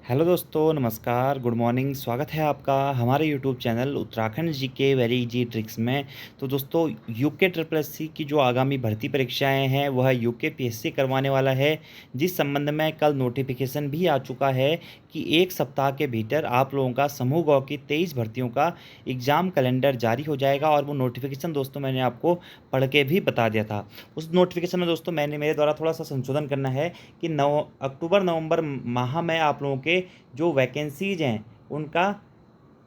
Hello दोस्तों, नमस्कार, good morning. स्वागत है आपका हमारे YouTube channel Uttarakhand GK very easy tricks में। तो दोस्तों, यूके ट्रिपल एससी की जो आगामी भर्ती परीक्षाएं हैं वह यूके पीएससी करवाने वाला है, जिस संबंध में कल नोटिफिकेशन भी आ चुका है कि एक सप्ताह के भीतर आप लोगों का समूह गौ की 23 भर्तियों का एग्ज़ाम कैलेंडर जारी हो जाएगा। और वो नोटिफिकेशन दोस्तों मैंने आपको पढ़ के भी बता दिया था। उस नोटिफिकेशन में दोस्तों मेरे द्वारा थोड़ा सा संशोधन करना है कि अक्टूबर नवंबर माह में आप लोगों के जो वैकेंसीज हैं उनका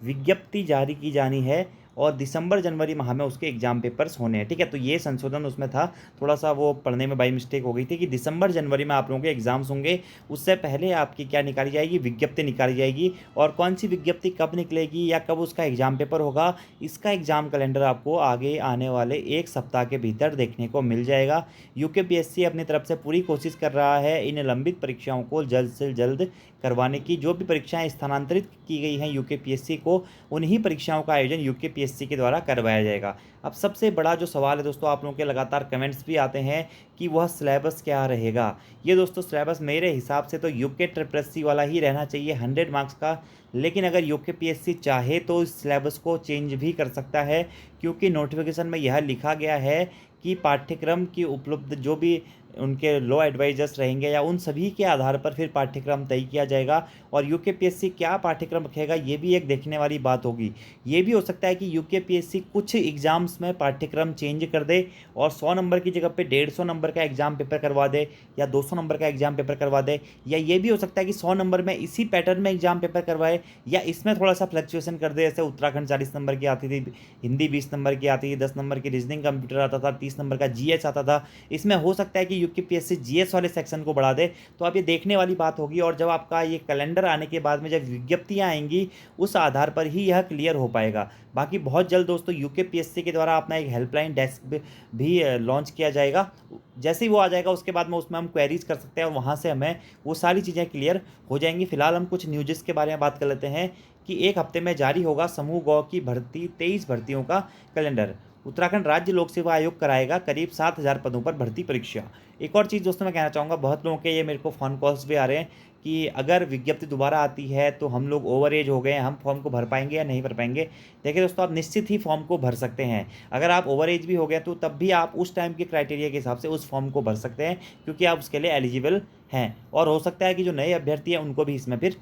विज्ञप्ति जारी की जानी है और दिसंबर जनवरी माह में उसके एग्जाम पेपर्स होने हैं। ठीक है, तो ये संशोधन उसमें था, थोड़ा सा वो पढ़ने में बाई मिस्टेक हो गई थी कि दिसंबर जनवरी में आप लोगों के एग्जाम्स होंगे। उससे पहले आपकी क्या निकाली जाएगी, विज्ञप्ति निकाली जाएगी। और कौन सी विज्ञप्ति कब निकलेगी या कब उसका एग्जाम पेपर होगा, इसका एग्जाम कैलेंडर आपको आगे आने वाले एक सप्ताह के भीतर देखने को मिल जाएगा। यूकेपीएससी अपनी तरफ से पूरी कोशिश कर रहा है इन लंबित परीक्षाओं को जल्द से जल्द करवाने की। जो भी परीक्षाएं स्थानांतरित की गई हैं यूकेपीएससी को, उन्हीं परीक्षाओं का आयोजन यूकेपीएससी के द्वारा करवाया जाएगा। अब सबसे बड़ा जो सवाल है दोस्तों, आप लोगों के लगातार कमेंट्स भी आते हैं कि वह सिलेबस क्या रहेगा। ये दोस्तों सिलेबस मेरे हिसाब से तो यूके ट्रिपल एससी वाला ही रहना चाहिए, 100 मार्क्स का। लेकिन अगर यूकेपीएससी चाहे तो इस सिलेबस को चेंज भी कर सकता है, क्योंकि नोटिफिकेशन में यह लिखा गया है कि पाठ्यक्रम की उपलब्ध जो भी उनके लॉ एडवाइजर्स रहेंगे या उन सभी के आधार पर फिर पाठ्यक्रम तय किया जाएगा। और यूकेपीएससी क्या पाठ्यक्रम रखेगा ये भी एक देखने वाली बात होगी। ये भी हो सकता है कि यूकेपीएससी कुछ एग्ज़ाम्स में पाठ्यक्रम चेंज कर दे और 100 नंबर की जगह पे 150 नंबर का एग्जाम पेपर करवा दे या 200 नंबर का एग्जाम पेपर करवा दे। या ये भी हो सकता है कि 100 नंबर में इसी पैटर्न में एग्जाम पेपर करवाए या इसमें थोड़ा सा फ्लक्चुएशन कर दे। जैसे उत्तराखंड 40 नंबर की आती थी, हिंदी 20 नंबर की आती थी, 10 नंबर की रीजनिंग कंप्यूटर आता था, 30 नंबर का जीएस आता था। इसमें हो सकता है कि यूकेपीएससी जीएस वाले सेक्शन को बढ़ा दे। तो अब ये देखने वाली बात होगी। और जब आपका ये कैलेंडर आने के बाद में जब विज्ञप्तियां आएंगी, उस आधार पर ही यह क्लियर हो पाएगा। बाकी बहुत जल्द दोस्तों यूकेपीएससी के द्वारा अपना एक हेल्पलाइन डेस्क भी लॉन्च किया जाएगा। जैसे ही वो आ जाएगा उसके बाद में उसमें हम क्वेरीज कर सकते हैं और वहाँ से हमें वो सारी चीज़ें क्लियर हो जाएंगी। फिलहाल हम कुछ न्यूज़ के बारे में बात कर लेते हैं कि एक हफ्ते में जारी होगा समूह गौ की भर्ती 23 भर्तियों का कैलेंडर। उत्तराखंड राज्य लोक सेवा आयोग कराएगा करीब 7,000 पदों पर भर्ती परीक्षा। एक और चीज़ दोस्तों मैं कहना चाहूँगा, बहुत लोगों के ये मेरे को फ़ोन कॉल्स भी आ रहे हैं कि अगर विज्ञप्ति दोबारा आती है तो हम लोग ओवर एज हो गए हैं, हम फॉर्म को भर पाएंगे या नहीं भर पाएंगे। देखिए दोस्तों, आप निश्चित ही फॉर्म को भर सकते हैं। अगर आप ओवर एज भी हो गए तो तब भी आप उस टाइम के क्राइटेरिया के हिसाब से उस फॉर्म को भर सकते हैं, क्योंकि आप उसके लिए एलिजिबल हैं। और हो सकता है कि जो नए अभ्यर्थी हैं उनको भी इसमें फिर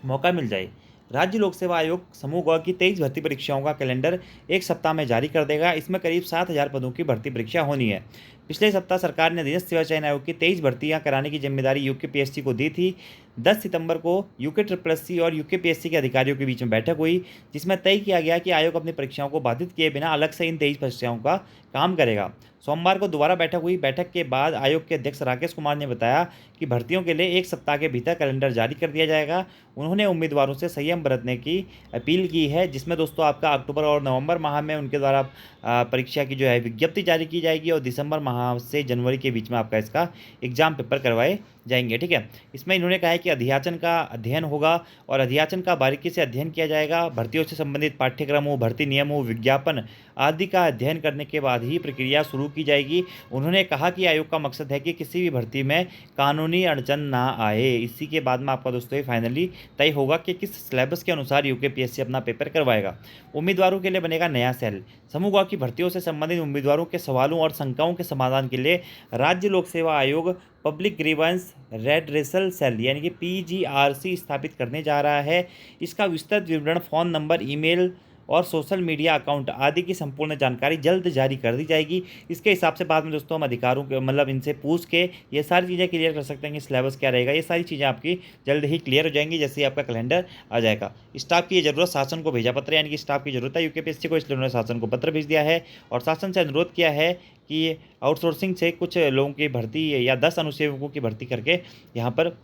मौका मिल जाए। राज्य लोक सेवा आयोग समूह ग की 23 भर्ती परीक्षाओं का कैलेंडर एक सप्ताह में जारी कर देगा। इसमें करीब 7,000 पदों की भर्ती परीक्षा होनी है। पिछले सप्ताह सरकार ने अधीनस्थ सेवा चयन आयोग की 23 भर्तियां कराने की जिम्मेदारी यूकेपीएससी को दी थी। 10 सितंबर को यूके ट्रिपल एससी और यूकेपीएससी के अधिकारियों के बीच में बैठक हुई, जिसमें तय किया गया कि आयोग अपनी परीक्षाओं को बाधित किए बिना अलग से इन 23 परीक्षाओं का काम करेगा। सोमवार को दोबारा बैठक हुई। बैठक के बाद आयोग के अध्यक्ष राकेश कुमार ने बताया कि भर्तियों के लिए एक सप्ताह के भीतर कैलेंडर जारी कर दिया जाएगा। उन्होंने उम्मीदवारों से संयम बरतने की अपील की है, जिसमें दोस्तों आपका अक्टूबर और नवंबर माह में उनके द्वारा परीक्षा की जो है विज्ञप्ति जारी की जाएगी और दिसंबर माह से जनवरी के बीच में आपका इसका एग्जाम पेपर करवाए जाएंगे। ठीक है, इसमें इन्होंने कहा है कि अध्याचन का अध्ययन होगा और अध्याचन का बारीकी से अध्ययन किया जाएगा। भर्तियों से संबंधित पाठ्यक्रमों, भर्ती नियमों, विज्ञापन आदि का अध्ययन करने के बाद ही प्रक्रिया शुरू की जाएगी। उन्होंने कहा कि आयोग का मकसद है कि किसी भी भर्ती में कानूनी अड़चन ना आए। इसी के बाद में आपका दोस्तों ये फाइनली तय होगा कि किस सिलेबस के अनुसार यूकेपीएससी अपना पेपर करवाएगा। उम्मीदवारों के लिए बनेगा नया सेल। समूह की भर्तियों से संबंधित उम्मीदवारों के सवालों और शंकाओं के समाधान के लिए राज्य लोक सेवा आयोग पब्लिक ग्रीवेंस रेडरेसल सेल यानी कि पीजीआरसी स्थापित करने जा रहा है। इसका विस्तृत विवरण, फ़ोन नंबर, ईमेल और सोशल मीडिया अकाउंट आदि की संपूर्ण जानकारी जल्द जारी कर दी जाएगी। इसके हिसाब से बाद में दोस्तों हम अधिकारों के इनसे पूछ के ये सारी चीज़ें क्लियर कर सकते हैं कि सिलेबस क्या रहेगा। ये सारी चीज़ें आपकी जल्द ही क्लियर हो जाएंगी जैसे ही आपका कैलेंडर आ जाएगा। स्टाफ की ये जरूरत, शासन को भेजा पत्र, यानी कि स्टाफ की जरूरत है यूकेपीएससी को, इसलिए उन्होंने शासन को पत्र भेज दिया है और शासन से अनुरोध किया है कि आउटसोर्सिंग से कुछ लोगों की भर्ती या 10 अनुसेवकों की भर्ती करके यहाँ पर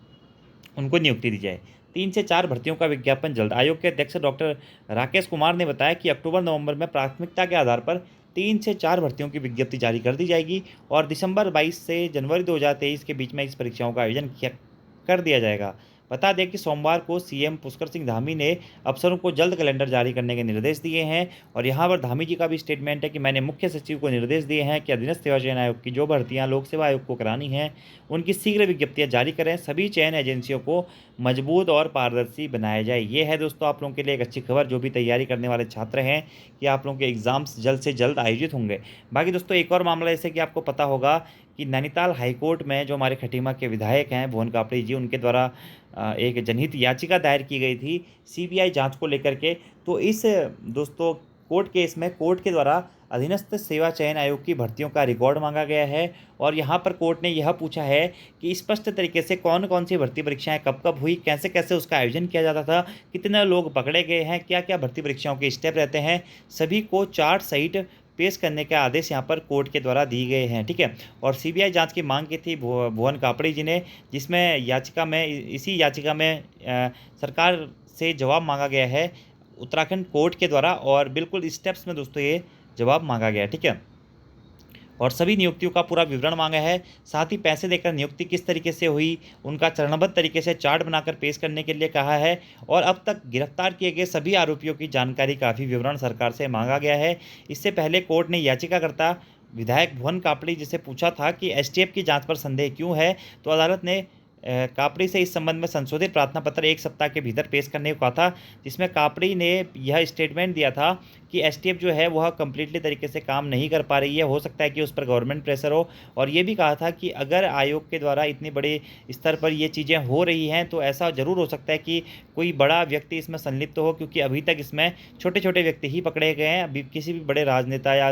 उनको नियुक्ति दी जाए। 3 से 4 भर्तियों का विज्ञापन जल्द। आयोग के अध्यक्ष डॉक्टर राकेश कुमार ने बताया कि अक्टूबर नवंबर में प्राथमिकता के आधार पर 3 से 4 भर्तियों की विज्ञप्ति जारी कर दी जाएगी और दिसंबर 22 से जनवरी 2023 के बीच में इस परीक्षाओं का आयोजन कर दिया जाएगा। बता दें कि सोमवार को सीएम पुष्कर सिंह धामी ने अफसरों को जल्द कैलेंडर जारी करने के निर्देश दिए हैं और यहाँ पर धामी जी का भी स्टेटमेंट है कि मैंने मुख्य सचिव को निर्देश दिए हैं कि अधीनस्थ सेवा चयन आयोग की जो भर्तियां लोक सेवा आयोग को करानी हैं उनकी शीघ्र विज्ञप्तियां जारी करें। सभी चयन एजेंसियों को मजबूत और पारदर्शी बनाया जाए। ये है दोस्तों आप लोगों के लिए एक अच्छी खबर, जो भी तैयारी करने वाले छात्र हैं कि आप लोगों के एग्जाम्स जल्द से जल्द आयोजित होंगे। बाकी दोस्तों एक और मामला जैसे कि आपको पता होगा कि नैनीताल हाईकोर्ट में जो हमारे खटीमा के विधायक हैं भुवन कापड़ी जी, उनके द्वारा एक जनहित याचिका दायर की गई थी सीबीआई जांच को लेकर के। तो इस दोस्तों कोर्ट केस में कोर्ट के द्वारा अधीनस्थ सेवा चयन आयोग की भर्तियों का रिकॉर्ड मांगा गया है और यहाँ पर कोर्ट ने यह पूछा है कि स्पष्ट तरीके से कौन कौन सी भर्ती परीक्षाएं कब कब हुई, कैसे कैसे उसका आयोजन किया जाता था, कितने लोग पकड़े गए हैं, क्या क्या भर्ती परीक्षाओं के स्टेप रहते हैं, सभी को चार्ट सहित पेश करने के आदेश यहाँ पर कोर्ट के द्वारा दिए गए हैं। ठीक है। और सीबीआई जांच की मांग की थी भुवन कापड़ी जी ने, जिसमें याचिका में इसी याचिका में सरकार से जवाब मांगा गया है उत्तराखंड कोर्ट के द्वारा और बिल्कुल स्टेप्स में दोस्तों ये जवाब मांगा गया है। ठीक है। और सभी नियुक्तियों का पूरा विवरण मांगा है, साथ ही पैसे देकर नियुक्ति किस तरीके से हुई उनका चरणबद्ध तरीके से चार्ट बनाकर पेश करने के लिए कहा है और अब तक गिरफ्तार किए गए सभी आरोपियों की जानकारी का भी विवरण सरकार से मांगा गया है। इससे पहले कोर्ट ने याचिकाकर्ता विधायक भुवन कापड़ी जी से पूछा था कि एसटीएफ की जांच पर संदेह क्यों है, तो अदालत ने कापड़ी से इस संबंध में संशोधित प्रार्थना पत्र 1 सप्ताह के भीतर पेश करने को कहा था, जिसमें कापड़ी ने यह स्टेटमेंट दिया था कि एसटीएफ जो है वह कंप्लीटली तरीके से काम नहीं कर पा रही है, हो सकता है कि उस पर गवर्नमेंट प्रेशर हो। और ये भी कहा था कि अगर आयोग के द्वारा इतने बड़े स्तर पर ये चीज़ें हो रही हैं तो ऐसा ज़रूर हो सकता है कि कोई बड़ा व्यक्ति इसमें संलिप्त हो, क्योंकि अभी तक इसमें छोटे छोटे व्यक्ति ही पकड़े गए हैं, अभी किसी भी बड़े राजनेता या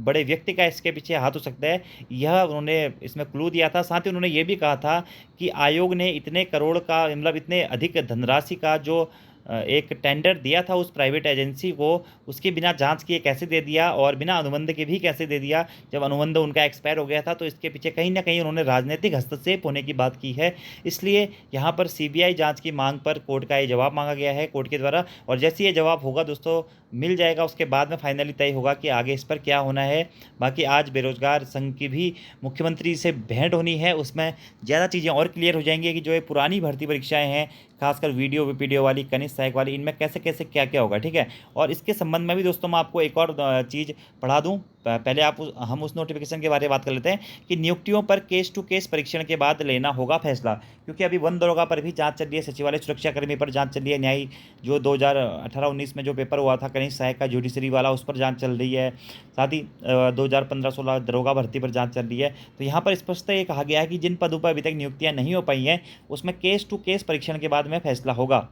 बड़े व्यक्ति का इसके पीछे हाथ हो सकता है, यह उन्होंने इसमें क्लू दिया था। साथ ही उन्होंने ये भी कहा था कि आयोग ने इतने करोड़ का मतलब इतने अधिक धनराशि का जो एक टेंडर दिया था उस प्राइवेट एजेंसी को, उसके बिना जांच किए कैसे दे दिया और बिना अनुबंध के भी कैसे दे दिया, जब अनुबंध उनका एक्सपायर हो गया था। तो इसके पीछे कहीं ना कहीं उन्होंने राजनीतिक हस्तक्षेप होने की बात की है। इसलिए यहाँ पर सीबीआई जांच की मांग पर कोर्ट का ये जवाब मांगा गया है कोर्ट के द्वारा, और जैसे ये जवाब होगा दोस्तों मिल जाएगा उसके बाद में फाइनली तय होगा कि आगे इस पर क्या होना है। बाकी आज बेरोजगार संघ की भी मुख्यमंत्री से भेंट होनी है, उसमें ज़्यादा चीज़ें और क्लियर हो जाएंगी कि जो ये पुरानी भर्ती परीक्षाएं हैं खासकर वीडियो वीपीडीओ वाली, कनिष्ठ सहायक वाली, इनमें कैसे कैसे क्या क्या होगा। ठीक है। और इसके संबंध में भी दोस्तों मैं आपको एक और चीज़ पढ़ा दूं, पहले हम उस नोटिफिकेशन के बारे में बात कर लेते हैं कि नियुक्तियों पर केस टू केस परीक्षण के बाद लेना होगा फैसला, क्योंकि अभी वन दरोगा पर भी जांच चल रही है, सचिवालय सुरक्षा कर्मी पर जांच चल रही है, न्यायिक जो 2018-19 में जो पेपर हुआ था कनिष्ठ सहायक का जुडिशरी वाला, उस पर जांच चल रही है। साथ ही 2015-16 दरोगा भर्ती पर जांच चल रही है। तो यहाँ पर स्पष्ट ये कहा गया है कि जिन पदों पर अभी तक नियुक्तियाँ नहीं हो पाई हैं उसमें केस टू केस परीक्षण के बाद में फैसला होगा।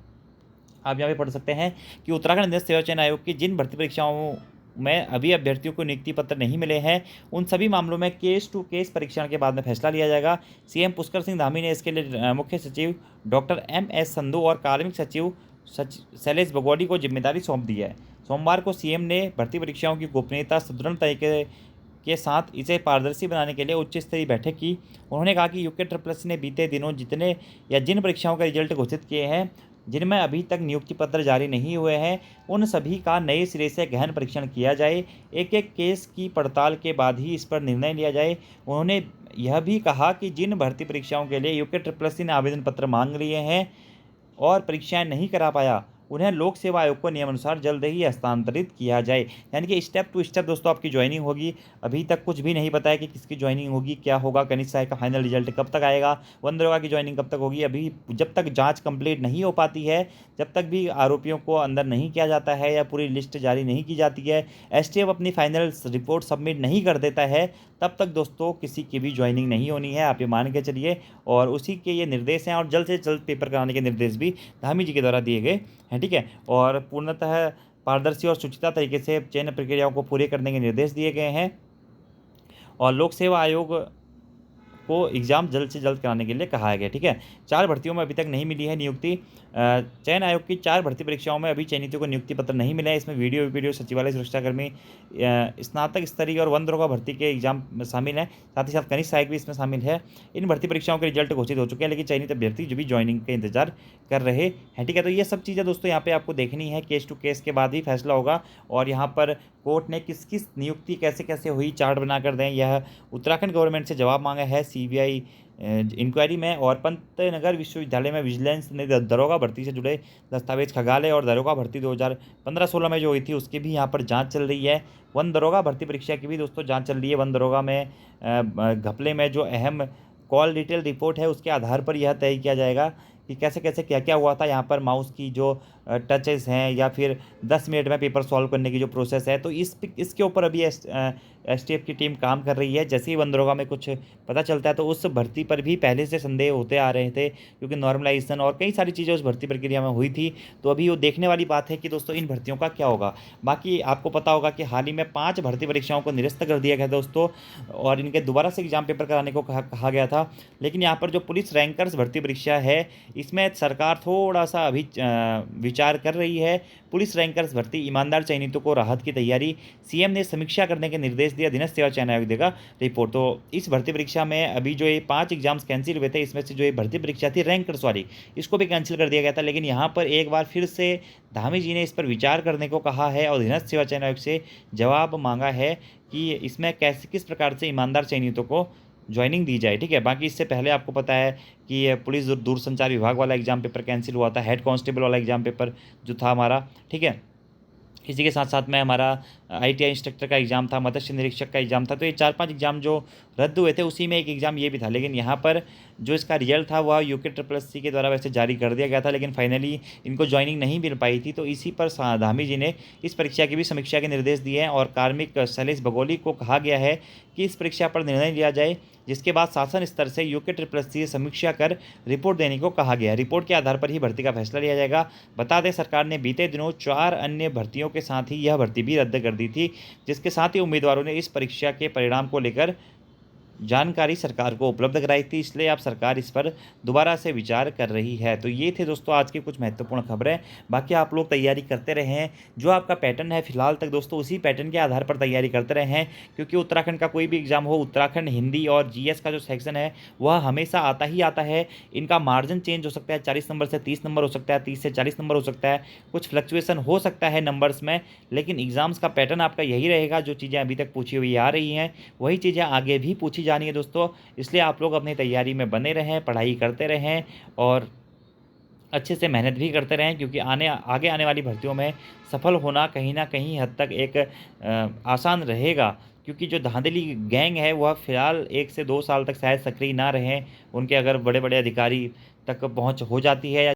आप यहाँ पे पढ़ सकते हैं कि उत्तराखंड अधीनस्थ सेवा चयन आयोग की जिन भर्ती परीक्षाओं में अभी अभ्यर्थियों को नियुक्ति पत्र नहीं मिले हैं उन सभी मामलों में केस टू केस परीक्षण के बाद में फैसला लिया जाएगा। सीएम पुष्कर सिंह धामी ने इसके लिए मुख्य सचिव डॉक्टर MS संधू और कार्मिक सचिव शैलेश बगौड़ी को जिम्मेदारी सौंप दी है। सोमवार को सीएम ने भर्ती परीक्षाओं की गोपनीयता सुदृढ़ तरीके के साथ इसे पारदर्शी बनाने के लिए उच्च स्तरीय बैठक की। उन्होंने कहा कि यूके ट्रिपल ने बीते दिनों जितने या जिन परीक्षाओं के रिजल्ट घोषित किए हैं जिनमें अभी तक नियुक्ति पत्र जारी नहीं हुए हैं उन सभी का नए सिरे से गहन परीक्षण किया जाए, एक एक केस की पड़ताल के बाद ही इस पर निर्णय लिया जाए। उन्होंने यह भी कहा कि जिन भर्ती परीक्षाओं के लिए यूके ट्रिपल ने आवेदन पत्र मांग लिए हैं और परीक्षाएं नहीं करा पाया उन्हें लोक सेवा आयोग को नियमानुसार जल्द ही हस्तांतरित किया जाए। यानी कि स्टेप टू स्टेप दोस्तों आपकी ज्वाइनिंग होगी। अभी तक कुछ भी नहीं बताया कि किसकी ज्वाइनिंग होगी, क्या होगा, कनिष्ठ सहायक का फाइनल रिजल्ट कब तक आएगा, वन दरोगा की ज्वाइनिंग कब तक होगी। अभी जब तक जांच कंप्लीट नहीं हो पाती है, जब तक भी आरोपियों को अंदर नहीं किया जाता है या पूरी लिस्ट जारी नहीं की जाती है, एसटीएफ अपनी फाइनल रिपोर्ट सबमिट नहीं कर देता है, तब तक दोस्तों किसी की भी ज्वाइनिंग नहीं होनी है, आप ये मान के चलिए। और उसी के ये निर्देश हैं और जल्द से जल्द पेपर कराने के निर्देश भी धामी जी के द्वारा दिए गए हैं। ठीक है। और पूर्णतः पारदर्शी और सुचिता तरीके से चयन प्रक्रियाओं को पूरे करने के निर्देश दिए गए हैं और लोक सेवा आयोग को एग्ज़ाम जल्द से जल्द कराने के लिए कहा गया। ठीक है। 4 भर्तियों में अभी तक नहीं मिली है नियुक्ति। चयन आयोग की 4 भर्ती परीक्षाओं में अभी चयनितों को नियुक्ति पत्र नहीं मिला है। इसमें वीडियो सचिवालय सुरक्षाकर्मी, स्नातक स्तरीय और वन दरोगा भर्ती के एग्जाम शामिल हैं। साथ ही साथ कनिष्ठ सहायक भी इसमें शामिल है। इन भर्ती परीक्षाओं के रिजल्ट घोषित हो चुके हैं, लेकिन चयनित अभ्यर्थी जो भी ज्वाइनिंग का इंतजार कर रहे हैं। ठीक है। तो ये सब चीज़ें दोस्तों यहाँ पे आपको देखनी है, केस टू केस के बाद ही फैसला होगा। और यहाँ पर कोर्ट ने किस किस नियुक्ति कैसे कैसे हुई चार्ट बनाकर दें, यह उत्तराखंड गवर्नमेंट से जवाब मांगा है सीबीआई इंक्वायरी में और पंतनगर विश्वविद्यालय में विजिलेंस ने दरोगा भर्ती से जुड़े दस्तावेज खगाले और दरोगा भर्ती 2015-16 में जो हुई थी उसकी भी यहाँ पर जांच चल रही है। वन दरोगा भर्ती परीक्षा की भी दोस्तों जांच चल रही है। वन दरोगा में घपले में जो अहम कॉल डिटेल रिपोर्ट है उसके आधार पर यह तय किया जाएगा कि कैसे कैसे क्या क्या हुआ था। यहाँ पर माउस की जो टचेस हैं या फिर 10 मिनट में पेपर सॉल्व करने की जो प्रोसेस है, तो इसके ऊपर अभी एसटीएफ की टीम काम कर रही है। जैसे ही वन दरोगा में कुछ पता चलता है तो उस भर्ती पर भी पहले से संदेह होते आ रहे थे, क्योंकि नॉर्मलाइजेशन और कई सारी चीज़ें उस भर्ती प्रक्रिया में हुई थी। तो अभी वो देखने वाली बात है कि दोस्तों इन भर्तियों का क्या होगा। बाकी आपको पता होगा कि हाल ही में 5 भर्ती परीक्षाओं को निरस्त कर दिया गया दोस्तों, और इनके दोबारा से एग्जाम पेपर कराने को कहा गया था। लेकिन यहाँ पर जो पुलिस रैंकर्स भर्ती परीक्षा है इसमें सरकार थोड़ा सा अभी विचार कर रही है। पुलिस रैंकर्स भर्ती ईमानदार चयनितों को राहत की तैयारी, सीएम ने समीक्षा करने के निर्देश दिया, अधीनस्थ सेवा चयन आयोग देगा रिपोर्ट। तो इस भर्ती परीक्षा में अभी जो ये 5 एग्जाम्स कैंसिल हुए थे, इसमें से जो ये भर्ती परीक्षा थी रैंकर्स वाली, इसको भी कैंसिल कर दिया गया था। लेकिन यहाँ पर एक बार फिर से धामी जी ने इस पर विचार करने को कहा है और अधीनस्थ सेवा चयन आयोग से जवाब मांगा है कि इसमें कैसे किस प्रकार से ईमानदार चयनितों को ज्वाइनिंग दी जाए। ठीक है, बाकी इससे पहले आपको पता है कि ये पुलिस दूरसंचार विभाग वाला एग्जाम पेपर कैंसिल हुआ था, हेड कांस्टेबल वाला एग्जाम पेपर जो था हमारा। ठीक है, इसी के साथ साथ में हमारा आईटीआई इंस्ट्रक्टर का एग्ज़ाम था, मत्स्य निरीक्षक का एग्ज़ाम था। तो ये 4-5 एग्ज़ाम जो रद्द हुए थे उसी में एक एग्ज़ाम ये भी था। लेकिन यहाँ पर जो इसका रिजल्ट था वह यूके SSC के द्वारा वैसे जारी कर दिया गया था, लेकिन फाइनली इनको ज्वाइनिंग नहीं मिल पाई थी। तो इसी पर धामी जी ने इस परीक्षा की भी समीक्षा के निर्देश दिए हैं और कार्मिक शैलेश बगोली को कहा गया है कि इस परीक्षा पर निर्णय लिया जाए, जिसके बाद शासन स्तर से यूके SSC से समीक्षा कर रिपोर्ट देने को कहा गया है। रिपोर्ट के आधार पर ही भर्ती का फैसला लिया जाएगा। बता दें, सरकार ने बीते दिनों 4 अन्य भर्तियों के साथ ही यह भर्ती भी रद्द कर दी थी, जिसके साथ ही उम्मीदवारों ने इस परीक्षा के परिणाम को लेकर जानकारी सरकार को उपलब्ध कराई थी। इसलिए अब सरकार इस पर दोबारा से विचार कर रही है। तो ये थे दोस्तों आज की कुछ महत्वपूर्ण खबरें। बाकी आप लोग तैयारी करते रहें, जो आपका पैटर्न है फिलहाल तक दोस्तों उसी पैटर्न के आधार पर तैयारी करते रहें, क्योंकि उत्तराखंड का कोई भी एग्जाम हो, उत्तराखंड हिंदी और जीएस का जो सेक्शन है वह हमेशा आता ही आता है। इनका मार्जिन चेंज हो सकता है, 40 नंबर से 30 नंबर हो सकता है, 30 से 40 नंबर हो सकता है, कुछ फ्लक्चुएसन हो सकता है नंबर्स में, लेकिन एग्जाम्स का पैटर्न आपका यही रहेगा। जो चीज़ें अभी तक पूछी हुई आ रही हैं वही चीज़ें आगे भी पूछी जानी है दोस्तों। इसलिए आप लोग अपनी तैयारी में बने रहें, पढ़ाई करते रहें और अच्छे से मेहनत भी करते रहें, क्योंकि आगे आने वाली भर्तियों में सफल होना कहीं ना कहीं हद तक एक आसान रहेगा। क्योंकि जो धांधली गैंग है वह फ़िलहाल 1 से 2 साल तक शायद सक्रिय ना रहें, उनके अगर बड़े बड़े अधिकारी तक पहुंच हो जाती है या